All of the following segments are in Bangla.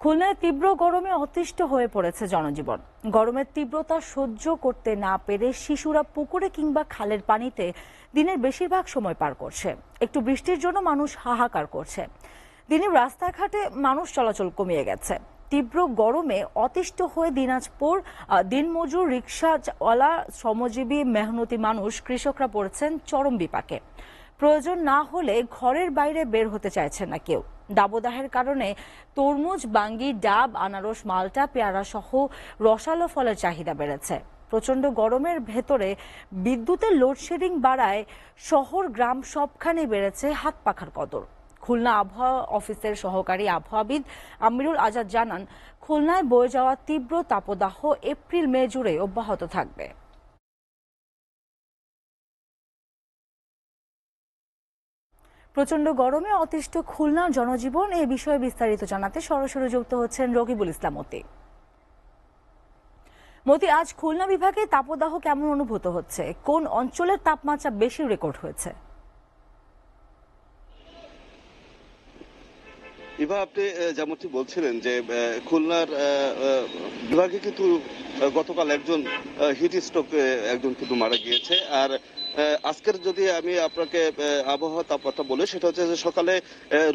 খুলনায় তীব্র গরমে অতিষ্ঠ হয়ে পড়েছে জনজীবন। গরমের তীব্রতা সহ্য করতে না পেরে শিশুরা পুকুরে কিংবা খালের পানিতে দিনের বেশিরভাগ সময় পার করছে। একটু বৃষ্টির জন্য মানুষ হাহাকার করছে। দিনের রাস্তাঘাটে মানুষ চলাচল কমিয়ে গেছে। তীব্র গরমে অতিষ্ঠ হয়ে দিনাজপুর দিনমজুর, রিকশাওয়ালা, শ্রমজীবী, মেহনতি মানুষ, কৃষকরা পড়েছেন চরম বিপাকে। প্রয়োজন না হলে ঘরের বাইরে বের হতে চাইছেন না কেউ। দাবদাহের কারণে তরমুজ, বাঙ্গি, ডাব, আনারস, মাল্টা, পেয়ারা সহ রসালো ফলের চাহিদা বেড়েছে। প্রচন্ড গরমের ভেতরে বিদ্যুতের লোডশেডিং বাড়ায় শহর গ্রাম সবখানে বেড়েছে হাত পাখার কদর। খুলনা আবহাওয়া অফিসের সহকারী আবহাওয়াবিদ আমিরুল আজাদ জানান, খুলনায় বয়ে যাওয়া তীব্র তাপদাহ এপ্রিল মে জুড়ে অব্যাহত থাকবে। প্রচন্ড গরমে অতিষ্ঠ খুলনার জনজীবন, এ বিষয়ে বিস্তারিত জানাতে সরাসরি যুক্ত হচ্ছেন রকিবুল ইসলাম মতি। মতি, আজ খুলনা বিভাগে তাপদাহ কেমন অনুভূত হচ্ছে? কোন অঞ্চলের তাপমাত্রা বেশি রেকর্ড হয়েছে? ইভা, আপনি যেমনটি বলছিলেন যে খুলনার বিভাগে কিন্তু গতকাল একজন হিট স্ট্রোকে একজন কিন্তু মারা গিয়েছে। আর আজকের যদি আমি আপনাকে আবহাওয়া তাপমাত্রা বলি, সেটা হচ্ছে যে সকালে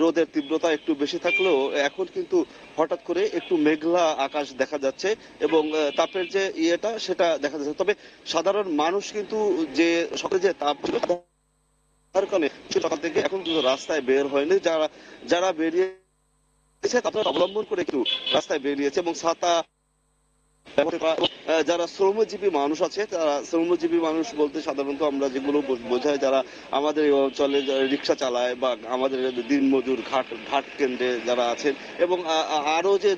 রোদের তীব্রতা একটু বেশি থাকলেও এখন কিন্তু হঠাৎ করে একটু মেঘলা আকাশ দেখা যাচ্ছে এবং তাপের যে সেটা দেখা যাচ্ছে। তবে সাধারণ মানুষ কিন্তু যে সকালে যে তাপ ছিল তার কারণে সকাল থেকে এখন কিন্তু রাস্তায় বের হয়নি। যারা বেরিয়ে তারা অবলম্বন করে একটু রাস্তায় বেরিয়েছে এবং ছাতা, যারা শ্রমজীবী মানুষ আছে, তারা শ্রমজীবী মানুষ বলতে সাধারণত আমরা যেগুলো বোঝাই, যারা আমাদের এই অঞ্চলে রিক্সা চালায় বা আমাদের দিনমজুর ঘাট কেন্দ্রে যারা আছেন এবং আরো যে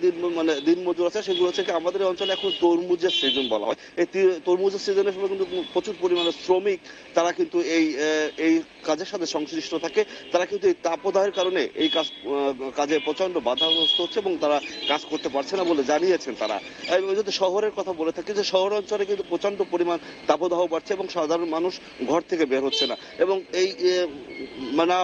দিনমজুর আছে, সেগুলো হচ্ছে কি আমাদের অঞ্চলে এখন তরমুজের সিজন বলা হয়। এই তরমুজের সিজনের সময় কিন্তু প্রচুর পরিমাণে শ্রমিক তারা কিন্তু এই কাজের সাথে সংশ্লিষ্ট থাকে। তারা কিন্তু এই তাপদাহের কারণে এই কাজে প্রচন্ড বাধাগ্রস্ত হচ্ছে এবং তারা কাজ করতে পারছে না বলে জানিয়েছেন তারা। যদি শহরের কথা বলে থাকি, যে শহর অঞ্চলে কিন্তু প্রচন্ড পরিমাণ তাপদাহ বাড়ছে এবং সাধারণ মানুষ ঘর থেকে বের হচ্ছে না এবং এই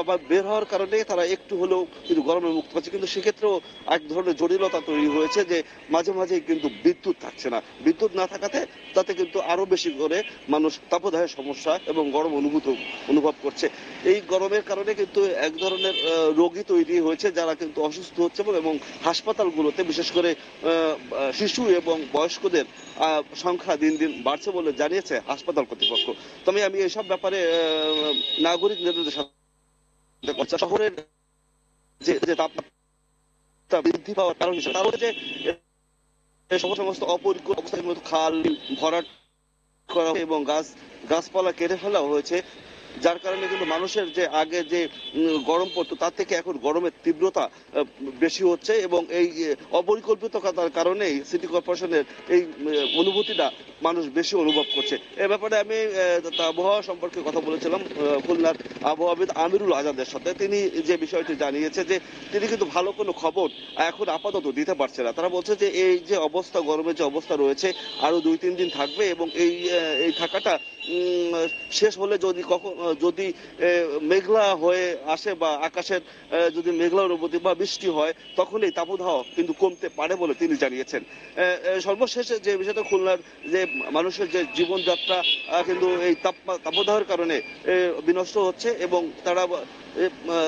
আবার বের হওয়ার কারণে তারা একটু হলেও কিন্তু গরমে মুক্ত পাচ্ছে। কিন্তু সেক্ষেত্রেও এক ধরনের জটিলতা তৈরি হয়েছে যে মাঝে মাঝে কিন্তু বিদ্যুৎ থাকছে না। বিদ্যুৎ না থাকাতে তাতে কিন্তু আরো বেশি করে মানুষ তাপদাহের সমস্যা এবং গরম অনুভব করছে। এই গরমের কারণে কিন্তু এক ধরনের রোগী তৈরি হয়েছে, যারা কিন্তু অসুস্থ হচ্ছে এবং হাসপাতালগুলোতে বিশেষ করে শিশু এবং বয়স্কদের সংখ্যা দিন দিন বাড়ছে বলে জানিয়েছে হাসপাতাল কর্তৃপক্ষ। তবে আমি এসব ব্যাপারে নাগরিক নেতাদের সাথে শহরের যে তাপমাত্রা বৃদ্ধি পাওয়ার কারণ হিসেবে যে সমস্ত অপরিকল্পিত অবস্থার মতো খাল ভরাট করা এবং গাছপালা কেটে ফেলা হয়েছে, যার কারণে কিন্তু মানুষের যে আগে যে গরম পড়তো তার থেকে এখন গরমের তীব্রতা বেশি হচ্ছে এবং এই অপরিকল্পিততার কারণেই সিটি কর্পোরেশনের এই অনুভূতিটা মানুষ বেশি অনুভব করছে। এ ব্যাপারে আমি আবহাওয়া সম্পর্কে কথা বলেছিলাম খুলনার আবহাওয়াবিদ আমিরুল আজাদের সাথে। তিনি যে বিষয়টি জানিয়েছে যে তিনি কিন্তু ভালো কোনো খবর এখন আপাতত দিতে পারছে না। তারা বলছে যে এই যে অবস্থা, গরমের যে অবস্থা রয়েছে আরো 2-3 দিন থাকবে এবং এই থাকাটা শেষ হলে যদি মেঘলা হয়ে আসে বা আকাশের যদি মেঘলা অনুভূতি বা বৃষ্টি হয়, তখন এই তাপদাহ কিন্তু কমতে পারে বলে তিনি জানিয়েছেন। সর্বশেষে যে বিষয়টা, খুলনার যে মানুষের যে জীবনযাত্রা কিন্তু এই তাপদাহের কারণে বিনষ্ট হচ্ছে এবং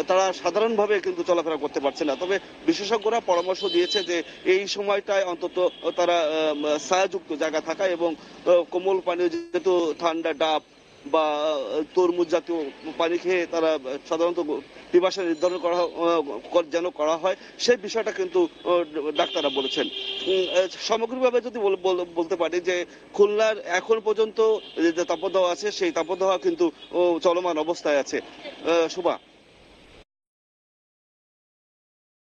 তারা সাধারণভাবে কিন্তু চলাফেরা করতে পারছে না। তবে বিশেষজ্ঞরা পরামর্শ দিয়েছে যে এই সময়টায় অন্তত তারা ছায়াযুক্ত জায়গা থাকা এবং কোমল পানীয়, যেহেতু ঠান্ডা ডাব বা তরমুজ জাতীয় পানি খেয়ে তারা সাধারণত পিপাসা নির্ধারণ যেন করা হয়, সেই বিষয়টা কিন্তু ডাক্তাররা বলেছেন। সামগ্রিকভাবে যদি বলতে পারি যে খুলনার এখন পর্যন্ত যে তাপদাহ আছে, সেই তাপদাহ কিন্তু চলমান অবস্থায় আছে। শোভা।